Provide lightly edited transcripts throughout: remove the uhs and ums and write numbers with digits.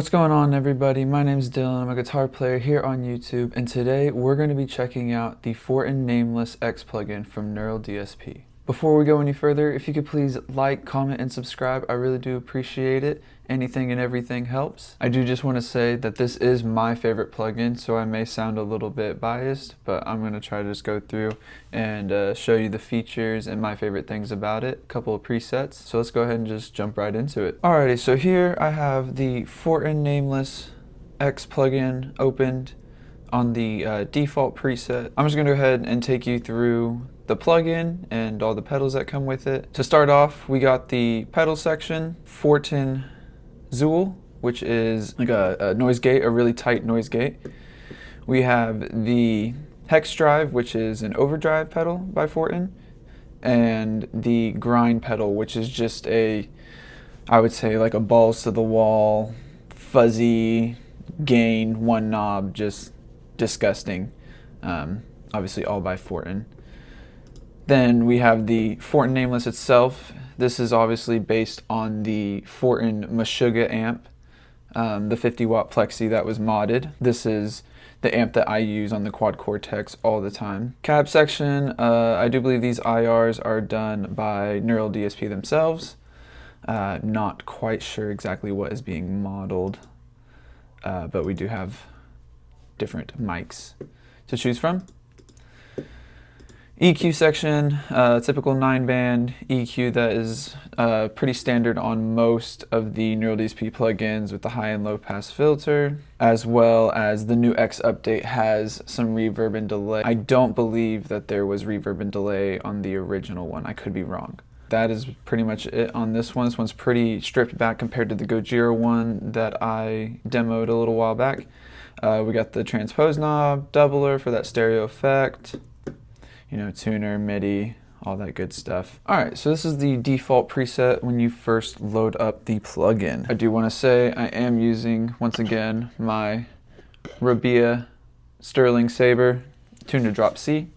What's going on, everybody? My name is Dylan. I'm a guitar player here on YouTube, and today we're going to be checking out the FORTIN NAMELESS X plugin from NEURAL DSP. Before we go any further, if you could please like, comment, and subscribe, I really do appreciate it. Anything and everything helps. I do just want to say that this is my favorite plugin, so I may sound a little bit biased, but I'm going to try to just go through and show you the features and my favorite things about it, a couple of presets. So let's go ahead and just jump right into it. Alrighty, so here I have the FORTIN NAMELESS X plugin opened on the default preset. I'm just going to go ahead and take you through the plugin and all the pedals that come with it. To start off, we got the pedal section, FORTIN Zool, which is like a noise gate, a really tight noise gate. We have the hex drive, which is an overdrive pedal by FORTIN, and the grind pedal, which is just I would say like a balls to the wall, fuzzy gain, one knob, just disgusting. Obviously all by FORTIN. Then we have the FORTIN Nameless itself. This is obviously based on the FORTIN Meshuggah amp, the 50 watt plexi that was modded. This is the amp that I use on the Quad Cortex all the time. Cab section, I do believe these IRs are done by NEURAL DSP themselves. Not quite sure exactly what is being modeled, but we do have different mics to choose from. EQ section, typical 9-band EQ that is pretty standard on most of the NEURAL DSP plugins with the high and low pass filter, as well as the new X update has some reverb and delay. I don't believe that there was reverb and delay on the original one. I could be wrong. That is pretty much it on this one. This one's pretty stripped back compared to the Gojira one that I demoed a little while back. We got the transpose knob, doubler for that stereo effect, you know, tuner, MIDI, all that good stuff. All right, so this is the default preset when you first load up the plugin. I do want to say I am using, once again, my Rabia Sterling Saber tuned to drop C.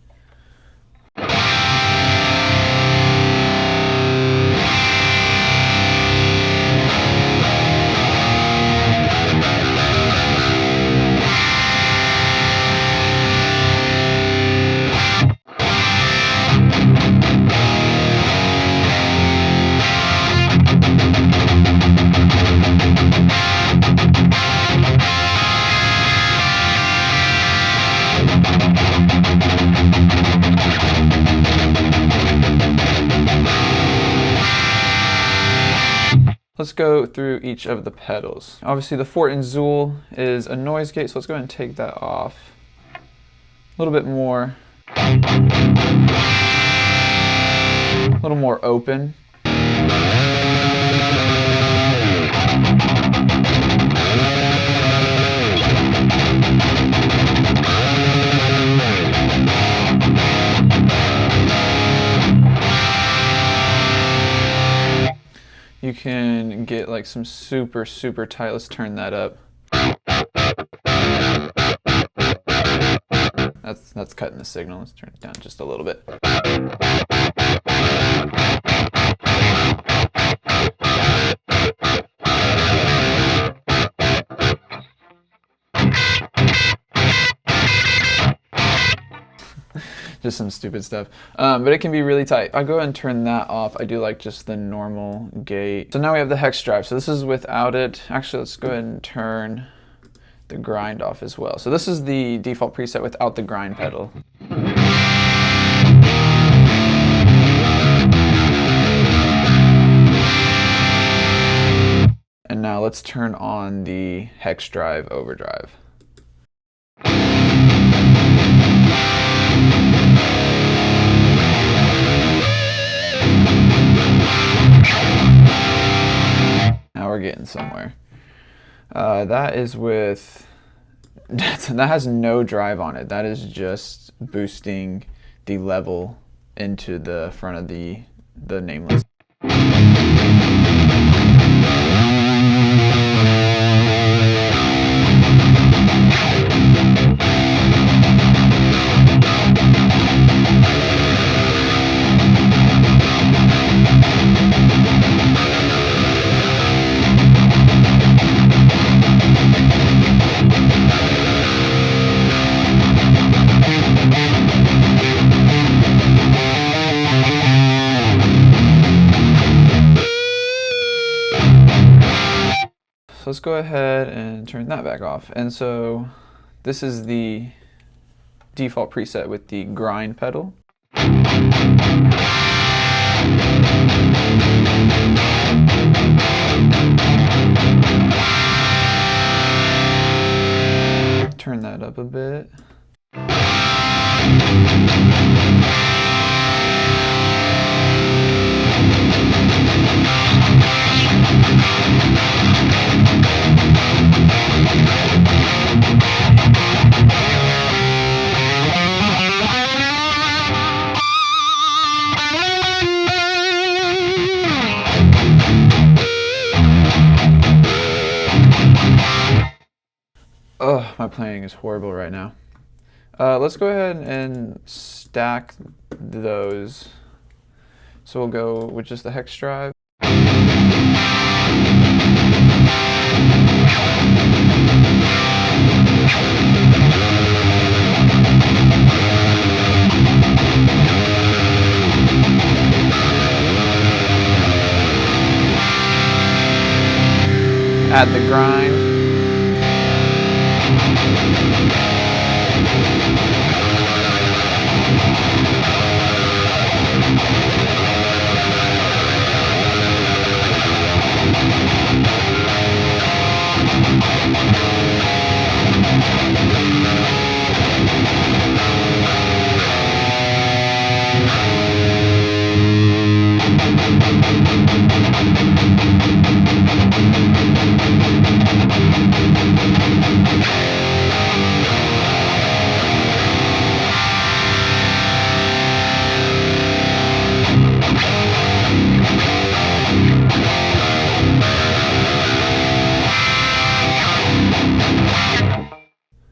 Let's go through each of the pedals. Obviously the FORTIN Zool is a noise gate, so let's go ahead and take that off. A little bit more, a little more open. You can get like some super tight. Let's turn that up. That's cutting the signal. Let's turn it down just a little bit. Just some stupid stuff, but it can be really tight. I'll go ahead and turn that off. I do like just the normal gate. So now we have the hex drive. So this is without it. Actually, let's go ahead and turn the grind off as well. So this is the default preset without the grind pedal. And now let's turn on the hex drive overdrive. Now we're getting somewhere. That is with, that has no drive on it. That is just boosting the level into the front of the Nameless. let's go ahead and turn that back off. And so this is the default preset with the grind pedal. Turn that up a bit. Oh, my playing is horrible right now. Let's go ahead and stack those. So we'll go with just the hex drive. Add the grind.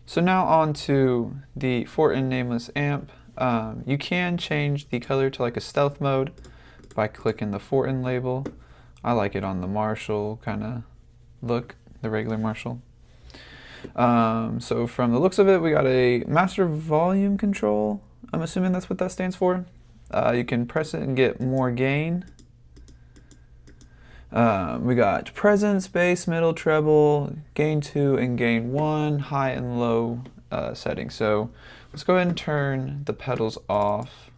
So now on to the FORTIN Nameless amp. You can change the color to like a stealth mode by clicking the FORTIN label. I like it on the Marshall kind of look, the regular Marshall. So from the looks of it, we got a master volume control. I'm assuming that's what that stands for. You can press it and get more gain. We got presence, bass, middle, treble, gain 2 and gain 1, high and low settings. So let's go ahead and turn the pedals off.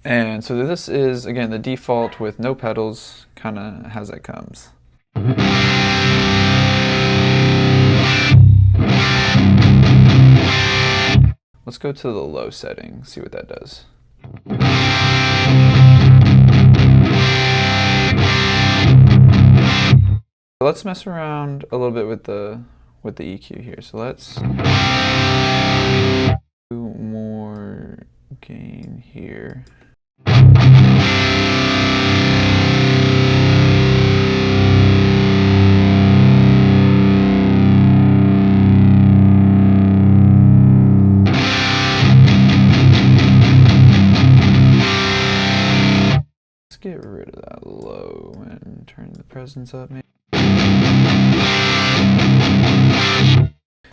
And so this is, again, the default with no pedals, kind of as it comes. Let's go to the low setting, see what that does. Let's mess around a little bit with the EQ here. So let's do more gain here. Let's get rid of that low and turn the presence up maybe.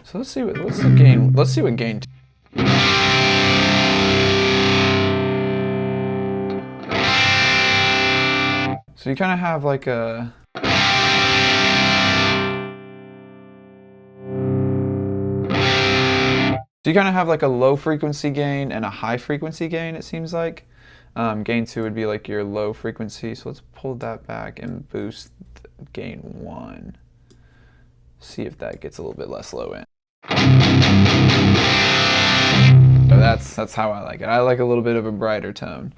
So let's see what's the gain. Let's see what gain. So you kind of have like a low frequency gain and a high frequency gain, it seems like. Gain 2 would be like your low frequency. So let's pull that back and boost gain 1. See if that gets a little bit less low end. So that's how I like it. I like a little bit of a brighter tone.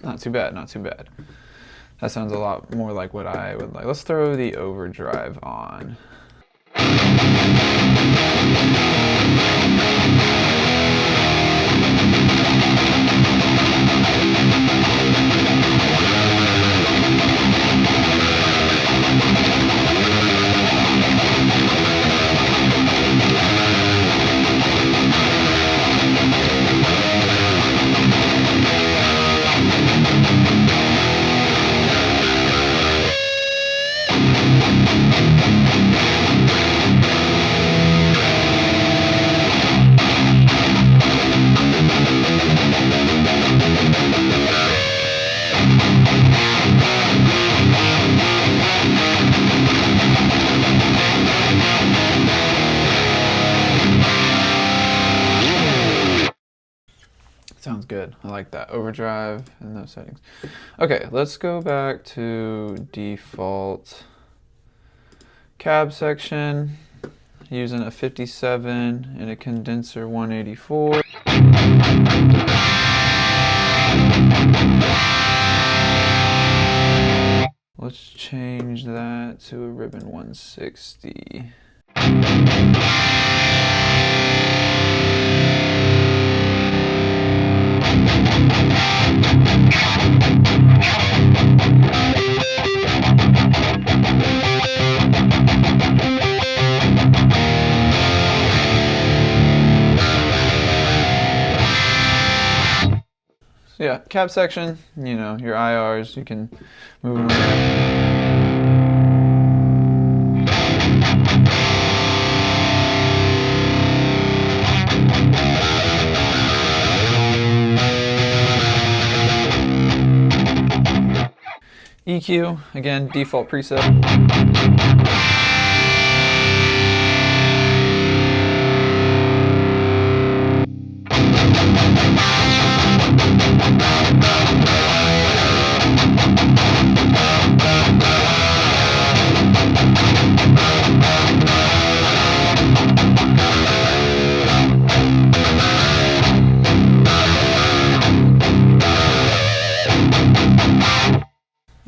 Not too bad, not too bad. That sounds a lot more like what I would like. Let's throw the overdrive on. Sounds good. I like that. Overdrive and those settings. Okay, let's go back to default cab section using a 57 and a condenser 184. Let's change that to a ribbon 160. So yeah, cab section, you know, your IRs, you can move them around. EQ, again, default preset.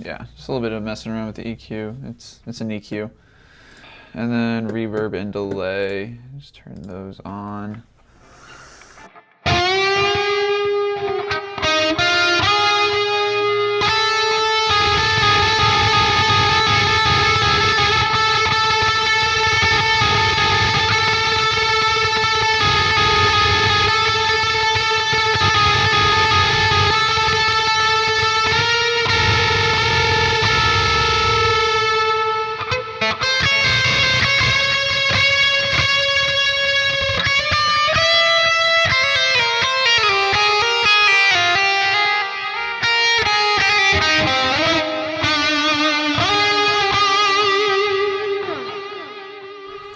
Yeah, just a little bit of messing around with the EQ. It's an EQ. And then reverb and delay. Just turn those on.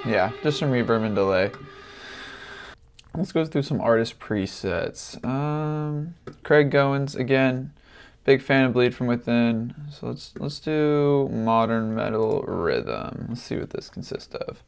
Yeah, just some reverb and delay. Let's go through some artist presets. Craig Goins, again, big fan of Bleed From Within. So let's do Modern Metal Rhythm. Let's see what this consists of.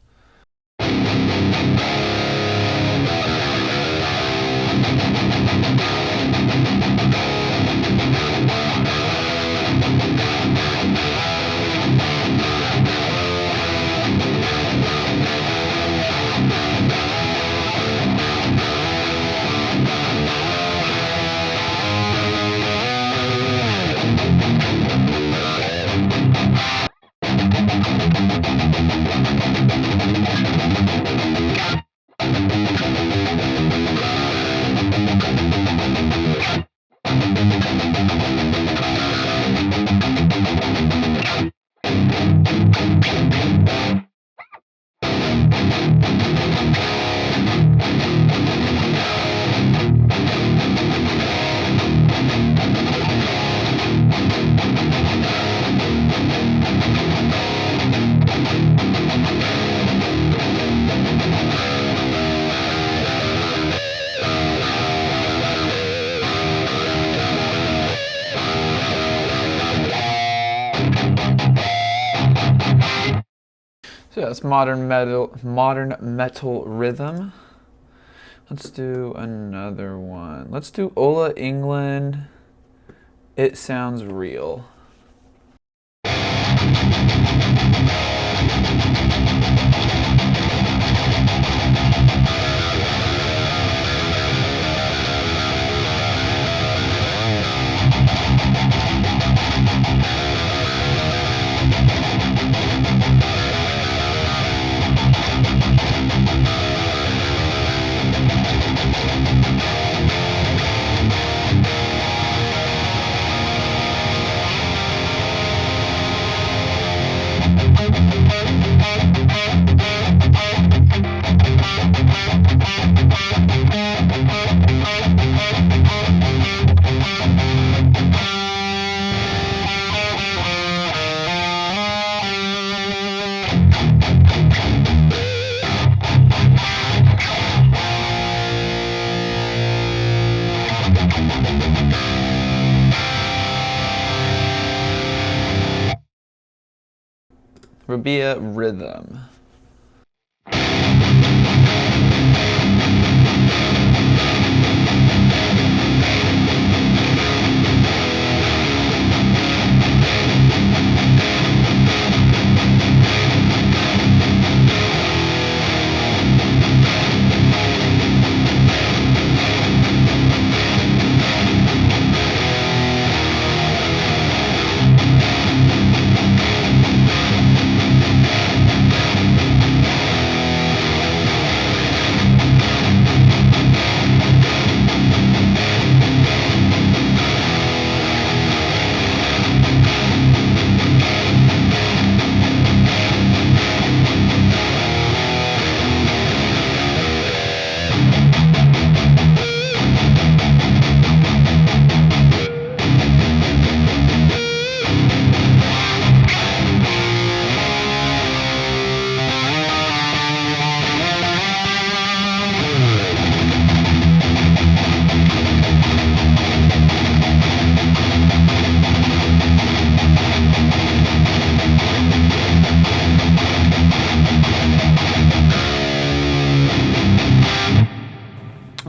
So yeah, it's modern metal rhythm. Let's do another one. Let's do Ola England It sounds real. Rabia rhythm.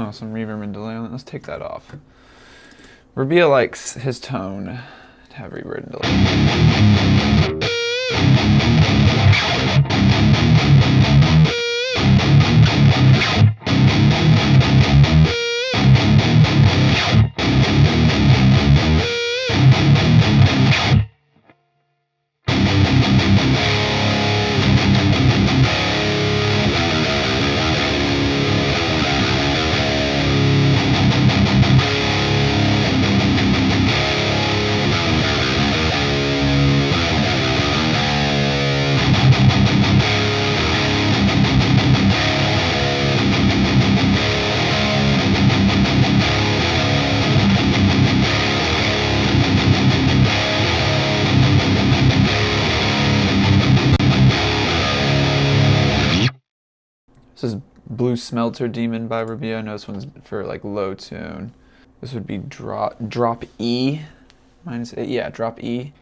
Oh, some reverb and delay on it. Let's take that off. Rabia likes his tone to have reverb and delay. This is Blue Smelter Demon by Rabia. I know this one's for like low tune. This would be drop E minus 8. Yeah, drop E.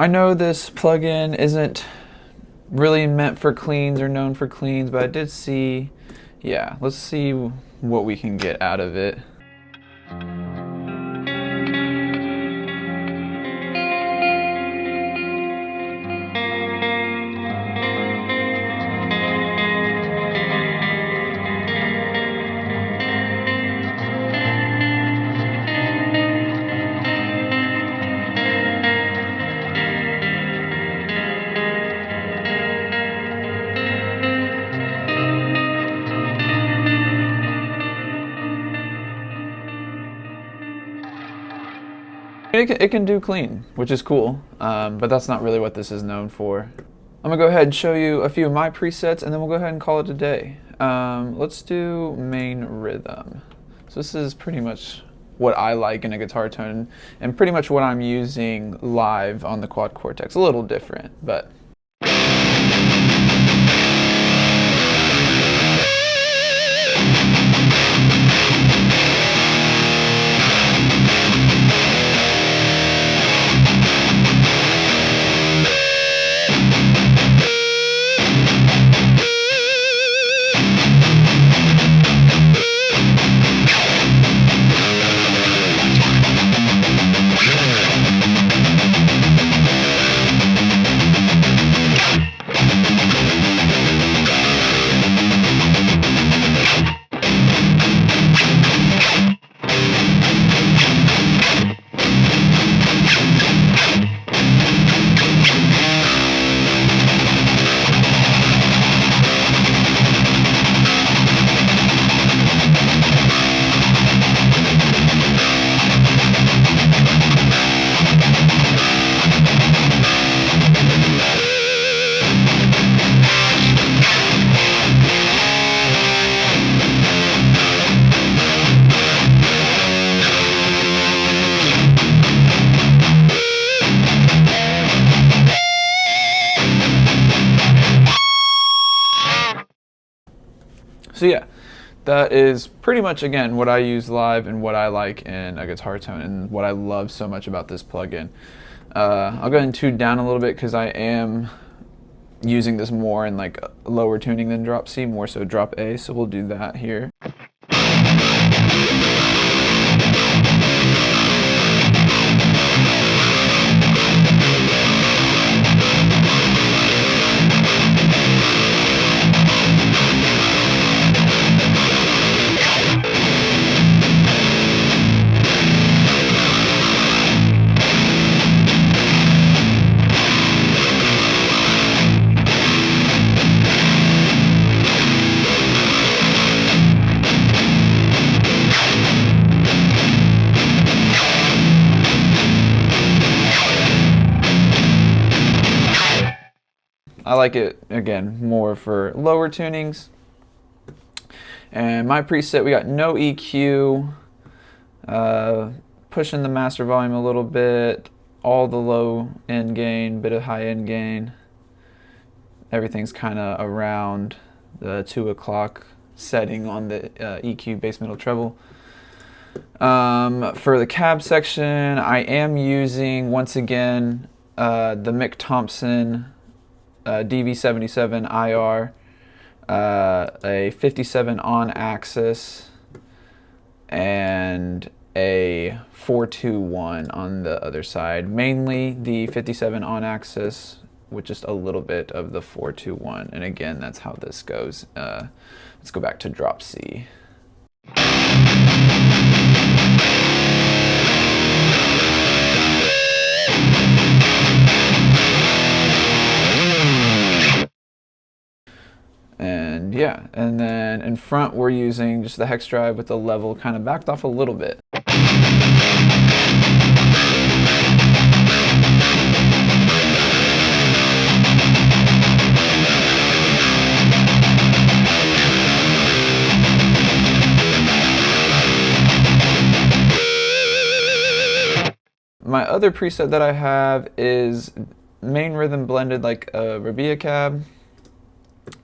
I know this plugin isn't really meant for cleans or known for cleans, but I did see yeah, let's see what we can get out of it. It can do clean, which is cool, but that's not really what this is known for. I'm gonna go ahead and show you a few of my presets, and then we'll go ahead and call it a day. Let's do main rhythm. So this is pretty much what I like in a guitar tone, and pretty much what I'm using live on the Quad Cortex. A little different, but. So yeah, that is pretty much, again, what I use live and what I like in a guitar tone and what I love so much about this plugin. I'll go ahead and tune down a little bit because I am using this more in like lower tuning than drop C, more so drop A, so we'll do that here. I like it, again, more for lower tunings. And my preset, we got no EQ, pushing the master volume a little bit, all the low end gain, bit of high end gain. Everything's kind of around the 2 o'clock setting on the EQ bass middle treble. For the cab section, I am using, once again, the Mick Thompson DV77 IR, a 57 on axis, and a 421 on the other side. Mainly the 57 on axis with just a little bit of the 421. And again, that's how this goes. Let's go back to drop C. And yeah, and then in front we're using just the hex drive with the level kind of backed off a little bit. My other preset that I have is main rhythm blended like a Rabia cab.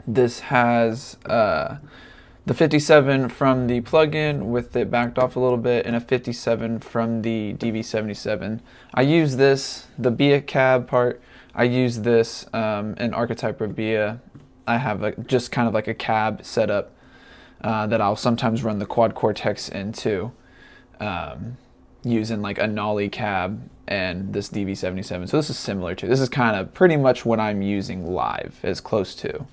This has the 57 from the plugin with it backed off a little bit, and a 57 from the DV77. I use this, the Bia cab part, I use this in Archetype Rabia. I have just kind of like a cab setup that I'll sometimes run the quad cortex into, using like a Nolly cab and this DV77. So this is similar to, this is kind of pretty much what I'm using live, as close to.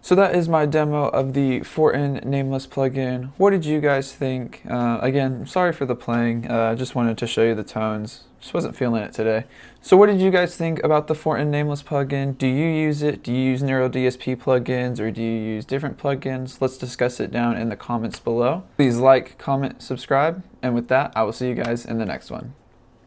So that is my demo of the FORTIN Nameless plugin. What did you guys think? Again, sorry for the playing. I just wanted to show you the tones. Just wasn't feeling it today. So what did you guys think about the FORTIN Nameless plugin? Do you use it? Do you use NEURAL DSP plugins, or do you use different plugins? Let's discuss it down in the comments below. Please like, comment, subscribe, and with that, I will see you guys in the next one.